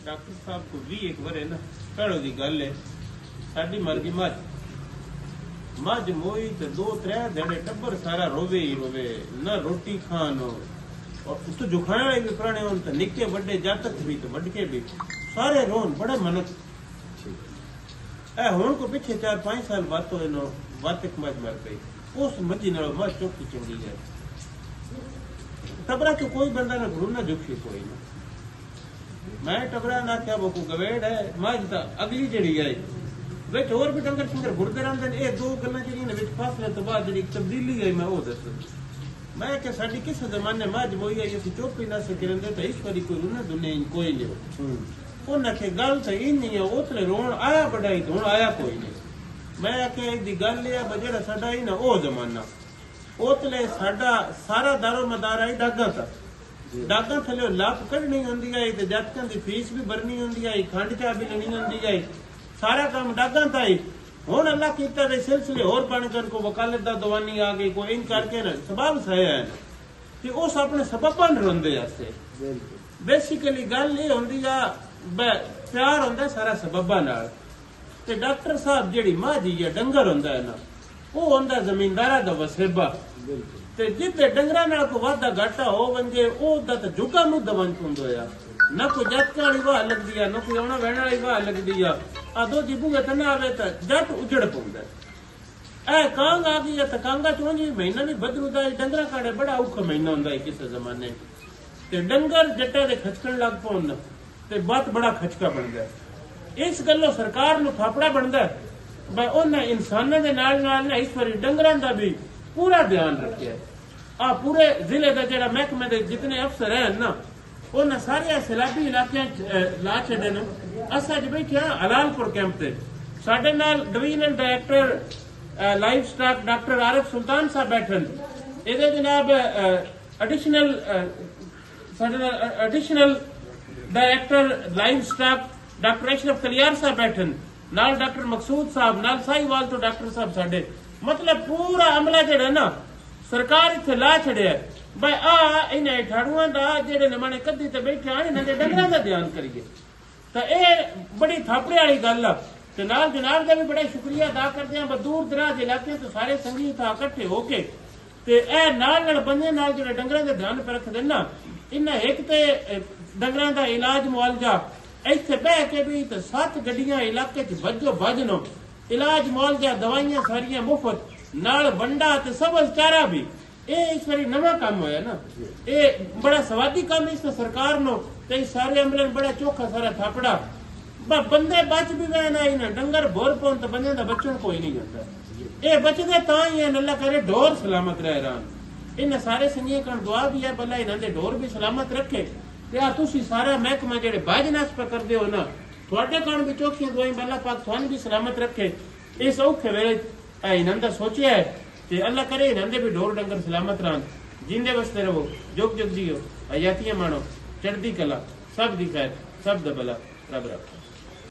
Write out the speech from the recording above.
Doctor साहब को भी एक बार है ना कड़ो दी गल है साडी मर गई मझ मोई ते 2-3 धड़े टब्बर सारा रोवे ही रोवे ना रोटी खान और उस तो जुखाने वाले भी पुराने होन तो निक्के बड़े जातक भी तो बड़के भी सारे रोन बड़े मनत ए हुण को पीछे 4-5 साल बात तो इनो बात एक मझ मर गई उस मझी नाल मझ चौकी चंगी है टबरा तो कोई बंदा ना घुड़ ना झुकी कोई ना मैं टबरा ना क्या बकू गवेड़ है मझ ता अगली जड़ी गई विच होर भी डंगर शंगर घुरदे रहंदे ने ए दो गल्लां जड़ियां ने विच फासले तो बाद जड़ी तब्दीली आई मैं ओ दस मैं कि साडी किस जमाने मझ मोई आई असीं चुप ही ना सके रहिंदे ते ईश्वरी कोई ना दुनिया कोई नहीं उन्हें के गल तो ही नहीं है उतले रोन आया बढ़ाई तो आया कोई नहीं मैं आखे दी गल है बजेड़ा साडा ही ना ओ जमाना उतले साडा सारा दारो मदार आई डागा थले लाप कढ़नी होंदी आई ते जातकां दी फीस भी भरनी होंदी आई खंड चा भी लेनी होंदी आई सारा काम डागा था ही हुण अल्लाह कीता दे सिलसिले होर बन कर को वकालत दा दवानी आ गई कोई इन करके ना सबब सया है ते उस अपने सबबां रोंदे आसे बेसिकली गल ये होंदी आ प्यार होंदा सारा सबबां नाल ते डॉक्टर साहब जेड़ी माजी या डंगर होंदा है ना वो होंदा जमींदारा दा वसेबा ते जिते डंगरा नाल को वादा घाटा हो वंजे ओ दा ते जुगा मुंह दवन हुंदो या ना कोई जटका वाली वाह लगदी है ना कोई आउणा वहणा वाली वाह लगदी है आ दो जिबूगे तना आवे ता जट उजड़ पौंदा ए कांग आ गई त कांगा चोंजी महीना भी बदरू दा डंगरा काड़े बड़ा औखा महीना हुंदा है किसे जमाने ते डंगर जट्टा दे खचकण लग पौन ते बात बड़ा खचका बनदा है इस गल्लों सरकार नु फाफड़ा बनदा है भाई उन्हें इंसानां दे नाल नाल ना इस बारी डंगरां दा भी पूरा ध्यान रखिया आ पूरे जिले का जेड़ा महकमे दे जितने अफसर हैं ना उन्हें सारे सैलाबी इलाके ला छड़े ने अस अज बैठे हलालपुर कैंप ते साडे नाल divisional director livestock doctor Arif Sultan sahab बैठन इहदे जनाब additional director livestock doctor Ashraf Kalyar sahab बैठन नाल डॉक्टर मकसूद साहब नाल साहिवाल तो डॉक्टर साहब साडे मतलब पूरा अमला जेड़ा ना सरकार इत्थे ला छड़िया भाई आ इन्हें ठाड़ुआं दा जेड़े नमाने कद्दी ते बैठे आने इन्हां दे डंगरां दा ध्यान करिए तो ये बड़ी थापड़े वाली गल आ ते नाल जनाब दा भी बड़ा शुक्रिया अदा करदे हां दूर दराज इलाके तो सारे संगी था इकट्ठे होके ते ए नाल बंदे नाल जेड़े डंगरां दे ध्यान पर रखदे ना इन्हां एक ते डंगरां दा इलाज मुआलजा इत्थे बह के भी ते 7 गड्डियां इलाके च बजो बजनो इलाज मुआलजा दवाइयां सारियां मुफ्त नाल बंडा ते सबज चारा भी ये इस बारी नवा काम होया ना ये बड़ा सवादी काम इस सरकार नो ते सारे अमले बड़ा चोखा सारा थापड़ा बंदे बच भी गए ना इन्हें डंगर भोर पौन तो बंदे दा बचन कोई नहीं होता ये बचदे तां ही है अल्लाह करे ढोर सलामत रह रहन इन सारे संगियां कण दुआ भी है भला इन्हां दे ढोर भी सलामत रखे ते आ तुसी सारा महकमा जेड़े बाजनास पर करदे हो ना तुहाडे कण भी चोखियां दुआई अल्लाह पाक तुहानू भी सलामत रखे इस औखे वेले इन्हां दा सोचिया है ते अल्लाह करे इन्हां दे भी ढोर डंगर सलामत रहन जिंदे वसते रहो जुग जुग जियो हयातियां मानो चढ़दी कला सब दी खैर सब दा भला रब रखो।